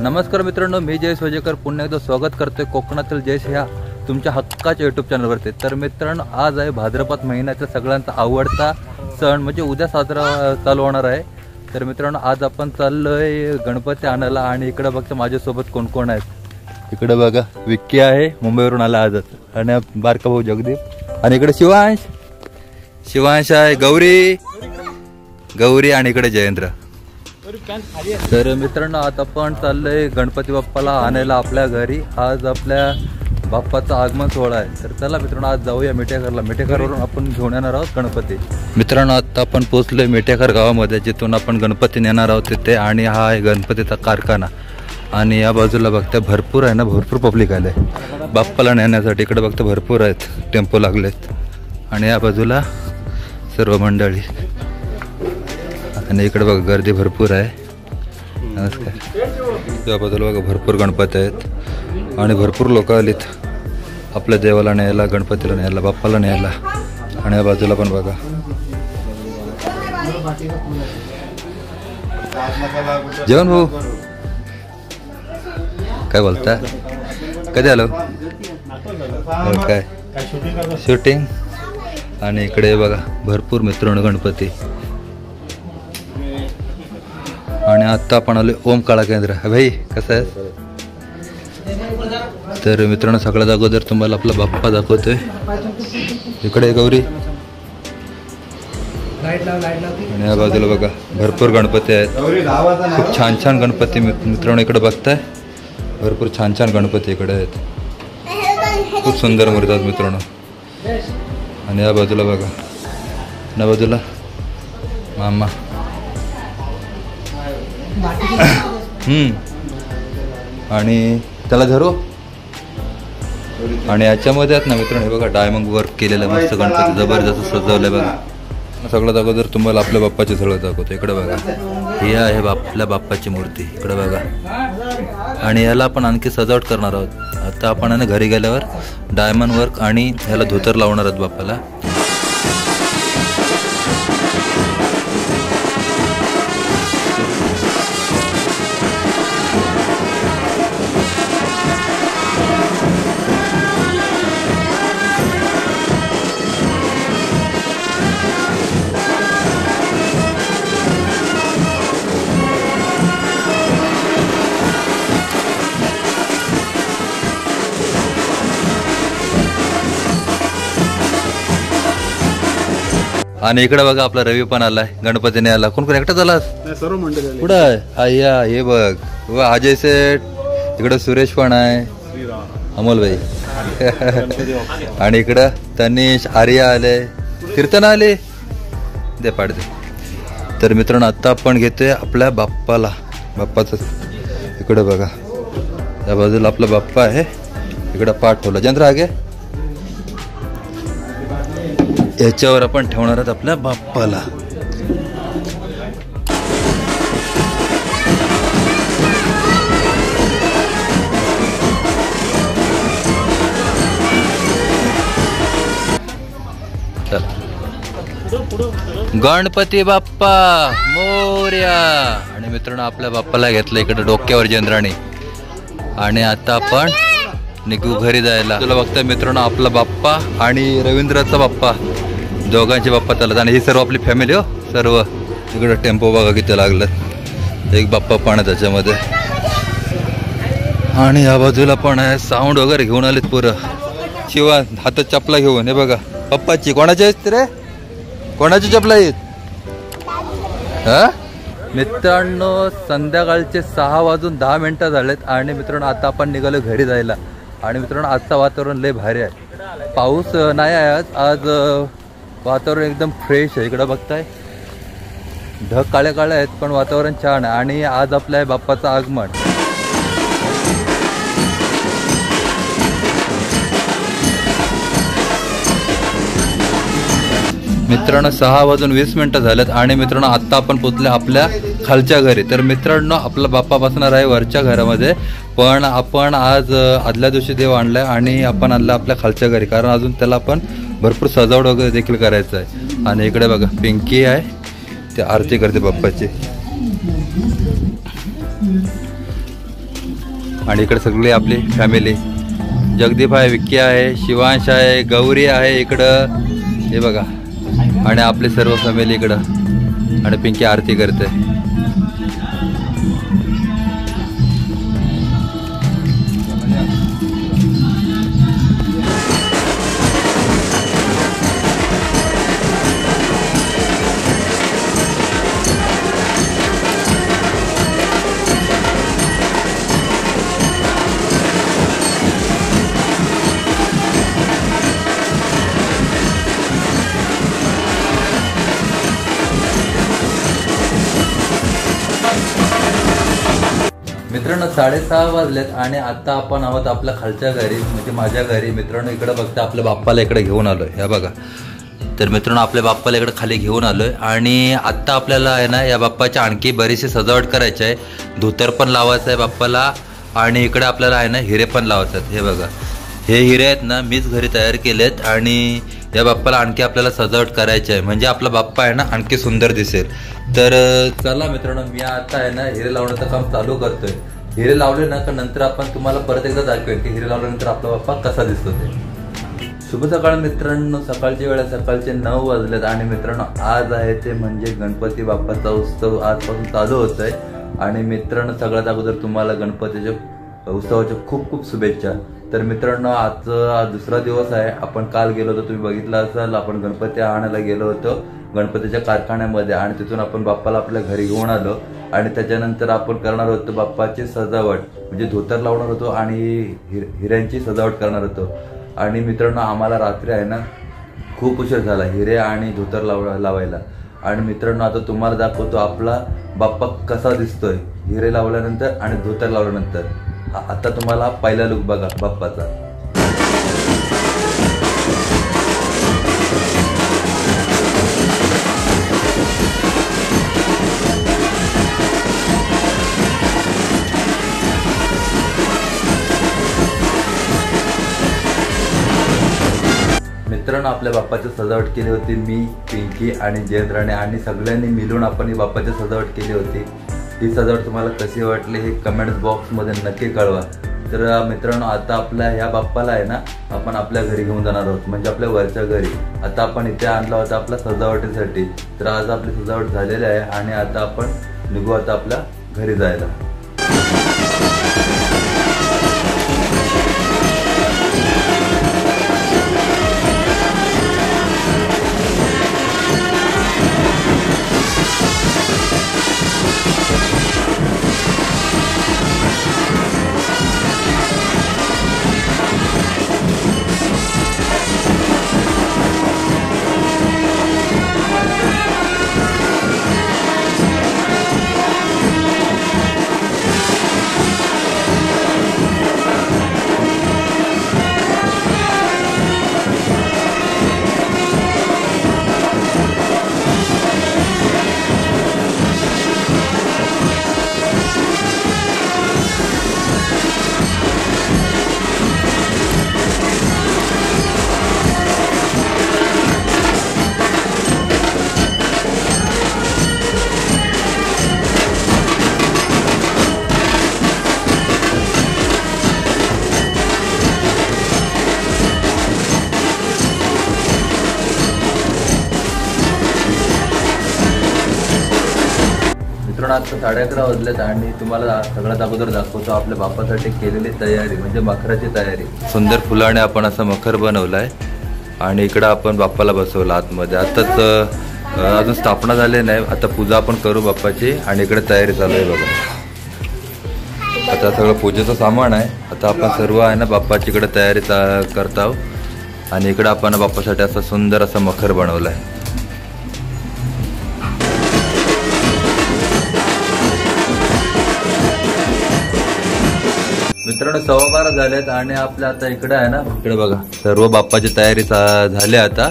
नमस्कार मित्रांनो, मी जयेश वजेकर पुन्हा एकदा स्वागत करतोय कोकणातील जयेश ह्या तुमच्या हक्काच्या यूट्यूब चॅनलवरती। तर मित्रांनो, आज आहे भाद्रपद महिन्याचा सगळ्यांचा आवडता सण म्हणजे उद्या साजरा चालू होणार आहे। तर मित्रांनो, आज आपण चाललोय गणपती आणायला आणि इकडे बघता माझ्यासोबत कोण कोण आहेत। इकडे बघा विक्की आहे, मुंबईवरून आला आजच, आणि बारका भाऊ जगदीप, आणि इकडे शिवांश आहे, गौरी आणि इकडे जयेंद्र। तर मित्रांनो, आता आपण चाललोय गणपती बाप्पाला आणायला आपल्या घरी। आज आपल्या बाप्पाचा आगमन सोहळा आहे। तर चला मित्रांनो, आज जाऊया मेटेकरला। मेटेकरवरून आपण घेऊन येणार आहोत गणपती। मित्रांनो, आता आपण पोहोचलोय मेटेकर गावामध्ये, जिथून आपण गणपती नेणार आहोत तिथे। आणि हा आहे गणपतीचा कारखाना, आणि या बाजूला बघता भरपूर आहे ना, भरपूर पब्लिक आले बाप्पाला नेण्यासाठी। इकडे बघता भरपूर आहेत, टेम्पो लागलेत, आणि या बाजूला सर्व मंडळी, आणि इकडे बघा गर्दी भरपूर आहे। नमस्कार। या बाजूला बघा भरपूर गणपती आहेत आणि भरपूर लोक आलीत आपल्या देवाला न्यायला, गणपतीला न्यायला, बाप्पाला न्यायला। आणि या बाजूला पण बघा जेवण भाऊ काय बोलता, कधी आलो काय शूटिंग। आणि इकडे बघा भरपूर मित्रांनो गणपती, आणि आता आपण आलो ओम कला केंद्र। भाई कसं आहे? तर मित्रांनो, सगळ्यात अगोदर तुम्हाला आपला बाप्पा दाखवतोय। इकडे गौरी, आणि या बाजूला बघा भरपूर गणपती आहेत, खूप छान छान गणपती मित्रांनो इकडे बघताय। भरपूर छान छान गणपती इकडे आहेत, खूप सुंदर मूर्ती आहेत मित्रांनो। आणि या बाजूला बघा, या बाजूला मामा, आणि त्याला धरू। आणि याच्यामध्ये आहेत ना मित्रांनो, बघा डायमंड वर्क केलेलं मस्त गणपती, जबरदस्त सजवलंय बघा। सगळ्यात अगोदर तुम्हाला आपल्या बाप्पाची सगळं दाखवतो। इकडे बघा, ही आहे आपल्या बाप्पाची मूर्ती, इकडे बघा। आणि याला आपण आणखी सजावट करणार आहोत। आता आपण घरी गेल्यावर डायमंड वर्क आणि ह्याला धोतर लावणार आहोत बाप्पाला। आणि इकडे बघा आपला रवी पण आलाय गणपतीने आला। कोण कोण एकटा झाला सर्व मंडळी कुठं आया, हे बघ व अजय सेठ, इकडे सुरेश पण आहे, अमोल भाई आणि इकडं तनिष, आर्या आले, कीर्तन आले, दे पाड दे। तर मित्रांनो, आता आपण घेतोय आपल्या बाप्पाचं। इकडे बघा या बाजूला आपला बाप्पा आहे, इकडं पाठ ठेवला जंत्र आगे, याच्यावर आपण ठेवणार आहोत आपल्या बाप्पाला। गणपती बाप्पा मोरया। आणि मित्रांनो, आपल्या बाप्पाला घेतलं इकडे डोक्यावर चंद्राणी, आणि आता आपण निघू घरी जायला। तुला बघताय मित्रांनो, आपला बाप्पा आणि रवींद्रचा बाप्पा, दोघांचे बाप्पा चालत, आणि ही सर्व आपली फॅमिली हो सर्व। इकडे टेम्पो बघा किती लागलं, एक बाप्पा पण आहे त्याच्यामध्ये, आणि या बाजूला पण आहे। साऊंड वगैरे घेऊन आलेत पुरं, शिवा हातात चपला घेऊन। हे बघा पप्पाची, कोणाची आहेत रे, कोणाची चपला आहेत? हा मित्रांनो, संध्याकाळचे 6:10 झालेत, आणि मित्रांनो आता आपण निघालो घरी जायला। आणि मित्रांनो, आजचं वातावरण लय भारी आहे, पाऊस नाही आहे आज वातावरण एकदम फ्रेश आहे। इकडं बघताय ढग काळे काळे आहेत, पण वातावरण छान आहे। आणि आज आपल्या बाप्पाचं आगमन। मित्रांनो, 6:20 झालेत, आणि मित्रांनो आता आपण पोचले आपल्या खालच्या घरी। तर मित्रांनो, आपला बाप्पा बसणार आहे वरच्या घरामध्ये, पण आपण आज आदल्या दिवशी देव आणलाय आणि आपण आणला आपल्या खालच्या घरी, कारण अजून त्याला आपण भरपूर सजावट वगैरे देखील करायचं आहे। आणि इकडे बघा पिंकी आहे, ते आरती करते बाप्पाची। आणि इकडे सगळी आपली फॅमिली, जगदीप आहे, विक्की आहे, शिवांश आहे, गौरी आहे इकडं, हे बघा, आणि आपली सर्व फॅमिली इकडं, आणि पिंकी आरती करते. मित्रांनो 6:30 वाजलेत आणि आता आपण आहोत आपल्या खालच्या घरी, म्हणजे माझ्या घरी. मित्रांनो इकडे बघता आपल्या बाप्पाला इकडे घेऊन आलोय, हे बघा. तर मित्रांनो आपल्या बाप्पाला इकडे खाली घेऊन आलोय आणि आत्ता आपल्याला आहे ना या बाप्पाच्या आणखी बरीचशी सजावट करायची आहे. धोतर पण लावायचं आहे बाप्पाला आणि इकडे आपल्याला आहे ना हिरे पण लावायचे आहेत. हे बघा, हे हिरे आहेत ना मीच घरी तयार केलेत आणि या बाप्पाला आणखी आपल्याला सजावट करायची आहे, म्हणजे आपला बाप्पा आहे ना आणखी सुंदर दिसेल. तर चला मित्रांनो, मी आता आहे ना हिरे लावण्याचं काम चालू करतोय. हिरे लावले ना तर नंतर आपण तुम्हाला परत एकदा दाखवेल की हिरे लावल्यानंतर आपला बाप्पा कसा दिसतो ते. शुभ सकाळ मित्रांनो, सकाळची वेळ, सकाळचे 9 वाजलेत आणि मित्रांनो आज आहे ते म्हणजे गणपती बाप्पाचा उत्सव आजपासून चालू होत आहे. आणि मित्रांनो सगळ्यात अगोदर तुम्हाला गणपतीच्या उत्सवाच्या खूप खूप शुभेच्छा. तर मित्रांनो आज दुसरा दिवस आहे. आपण काल गेलो होतो, तुम्ही बघितलं असाल, आपण गणपती आणायला गेलो होतो गणपतीच्या कारखान्यामध्ये आणि तिथून आपण बाप्पाला आपल्या घरी घेऊन आलो. आणि त्याच्यानंतर आपण करणार होतो बाप्पाची सजावट, म्हणजे धोतर लावणार होतो आणि हिऱ्यांची सजावट करणार होतो. आणि मित्रांनो आम्हाला रात्री आहे ना खूप उशीर झाला हिरे आणि धोतर लावायला. आणि मित्रांनो आता तुम्हाला दाखवतो आपला बाप्पा कसा दिसतोय हिरे लावल्यानंतर आणि धोतर लावल्यानंतर. आता तुम्हाला पहिला लुक बघा बाप्पाचा. मित्रांनो आपल्या बाप्पाची सजावट केली होती मी, पिंकी आणि जयेंद्राने आणि सगळ्यांनी मिळून आपण ही बाप्पाची सजावट केली होती. ही सजावट तुम्हाला कशी वाटली हे कमेंट्स बॉक्समध्ये नक्की कळवा. तर मित्रांनो आता आपल्या ह्या बाप्पाला आहे ना आपण आपल्या घरी घेऊन जाणार आहोत, म्हणजे आपल्या वरच्या घरी. आता आपण इथे आणला होता आपल्या सजावटीसाठी. तर आज आपली सजावट झालेली आहे आणि आता आपण निघू आता आपल्या घरी जायला. आता 11:30 वाजलेत आणि तुम्हाला सगळ्यात अगोदर दाखवतो आपल्या बाप्पासाठी केलेली तयारी, म्हणजे मखराची तयारी. सुंदर फुलाने आपण असं मखर बनवलाय आणि इकडं आपण बाप्पाला बसवलं आतमध्ये. आताच अजून स्थापना झाली नाही, आता पूजा आपण करू बाप्पाची आणि इकडे तयारी चालू आहे बघा. आता सगळं पूजेचं सामान आहे. आता आपण सर्व आहे ना बाप्पाची इकडे तयारी करत आहोत आणि इकडे आपण बाप्पासाठी असं सुंदर असं मखर बनवलाय. मित्रांनो 12:15 झालेत आणि आपल्या आता इकडे आहे ना, इकडे बघा सर्व बाप्पाची तयारी झाली आता.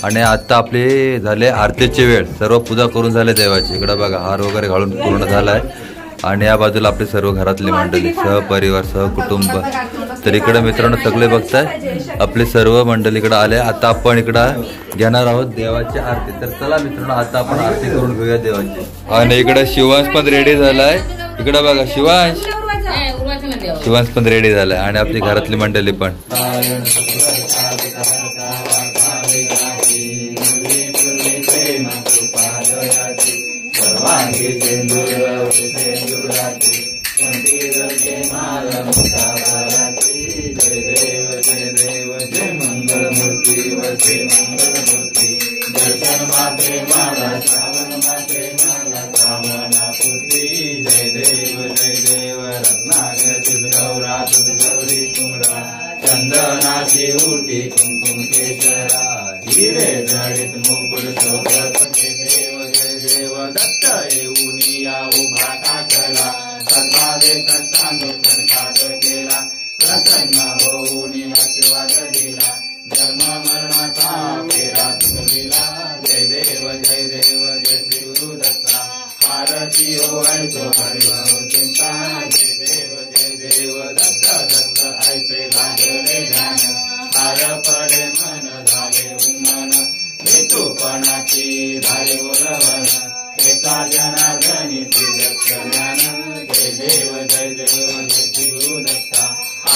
आणि आता आपली झाले आरतीची वेळ, सर्व पूजा करून झाले देवाची. इकडे बघा हार वगैरे घालून पूर्ण झालाय आणि या बाजूला आपली सर्व घरातली मंडळी सहपरिवार सहकुटुंब. तर इकडे मित्रांनो सगळे बघताय आपली सर्व मंडळी इकडे आले. आता आपण इकडं घेणार आहोत देवाची आरती. तर चला मित्रांनो आता आपण आरती करून घेऊया देवाची. आणि इकडे शिवांश पण रेडी झालाय. इकडे बघा शिवांश शिवांश पण रेडी झालाय आणि आपली घरातली मंडळी पण. दर्शन मात्रे माला श्रावण मात्रे माला कामना पूर्ती. जय देव रत्नागर गौरा गौरी कुमरा चंदनाची उटी कुंकुम केशरा हिरे जडित मुकुट सोबत. जय देव दत्त येऊनी या उभा टाकला सर्वादे कष्टानुष्ठान काट केला. प्रसन्न होऊनी आशीर्वाद दिला जन्म मरणाचा फेरा चुकविला. जय देव जय श्री गुरु दत्ता आरती होवायचो हरिभाव चिंता. जय देव दत्त दत्त ऐसे लागले ध्यान हार पडे मन झाले उन्मन. हेतूपणाची झाले बोलवण एका जनार्दनी जग कल्याण. जय देव जय श्री गुरु दत्ता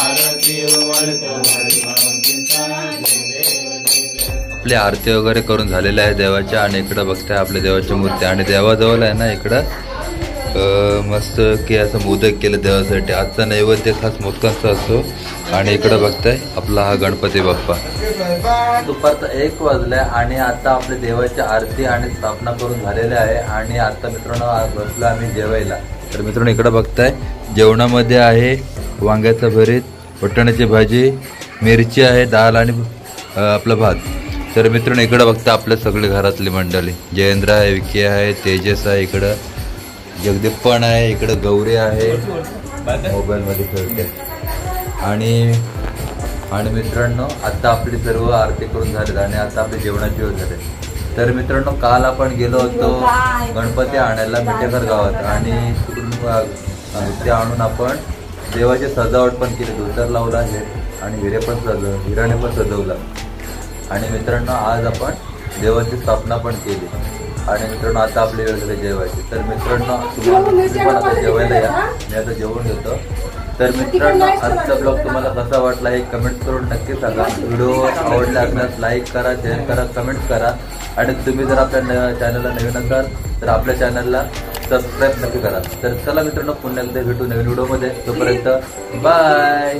आरती होवायचो हरिभाव चिंता. जय देव आपली आरती वगैरे करून झालेल्या आहे देवाच्या. आणि इकडं बघताय आपल्या देवाची मूर्ती आणि देवाजवळ आहे ना इकडं मस्त की असं मोदक केलं देवासाठी. आजचा नैवेद्य खास मोदकांचा असतो. आणि इकडं बघताय आपला हा गणपती बाप्पा. दुपारचा 1 वाजलाय आणि आता आपल्या देवाची आरती आणि स्थापना करून झालेल्या आहे. आणि आता मित्रांनो बसलो आम्ही जेवायला. तर मित्रांनो इकडं बघताय जेवणामध्ये आहे वांग्याचं भरीत, वटाण्याची भाजी, मिरची आहे, डाळ आणि आपला भात. तर मित्रांनो इकडं बघता आपल्या सगळे घरातली मंडळी. जयेंद्र आहे, विकी आहे, तेजस आहे, इकडं जगदीप पण आहे, इकडं गौरी आहे मोबाईलमध्ये खेळते. आणि मित्रांनो आता आपली सर्व आरती करून झालेत आणि आता आपली जेवणाची वेळ झाली. तर मित्रांनो काल आपण गेलो होतो गणपती आणायला मिठेकर गावात आणि तिकडून ते आणून आपण देवाची सजावट पण केली. धोतर लावला आणि हिराने पण सजवला. आणि मित्रांनो आज आपण देवाची स्थापना पण केली. आणि मित्रांनो आता आपली वेळ झाली जेवायची. तर मित्रांनो तुम्ही पण आता जेवायला या, मी आता जेवून घेतो. तर मित्रांनो आजचा ब्लॉग तुम्हाला कसा वाटला हे कमेंट करून नक्की सांगा. व्हिडिओ आवडला असल्यास लाईक करा, शेअर करा, कमेंट करा. आणि तुम्ही जर आपल्या चॅनलला नवीन असाल तर आपल्या चॅनलला सबस्क्राईब नक्की करा. तर चला मित्रांनो पुन्हा एकदा भेटू नवीन व्हिडिओमध्ये. तोपर्यंत बाय.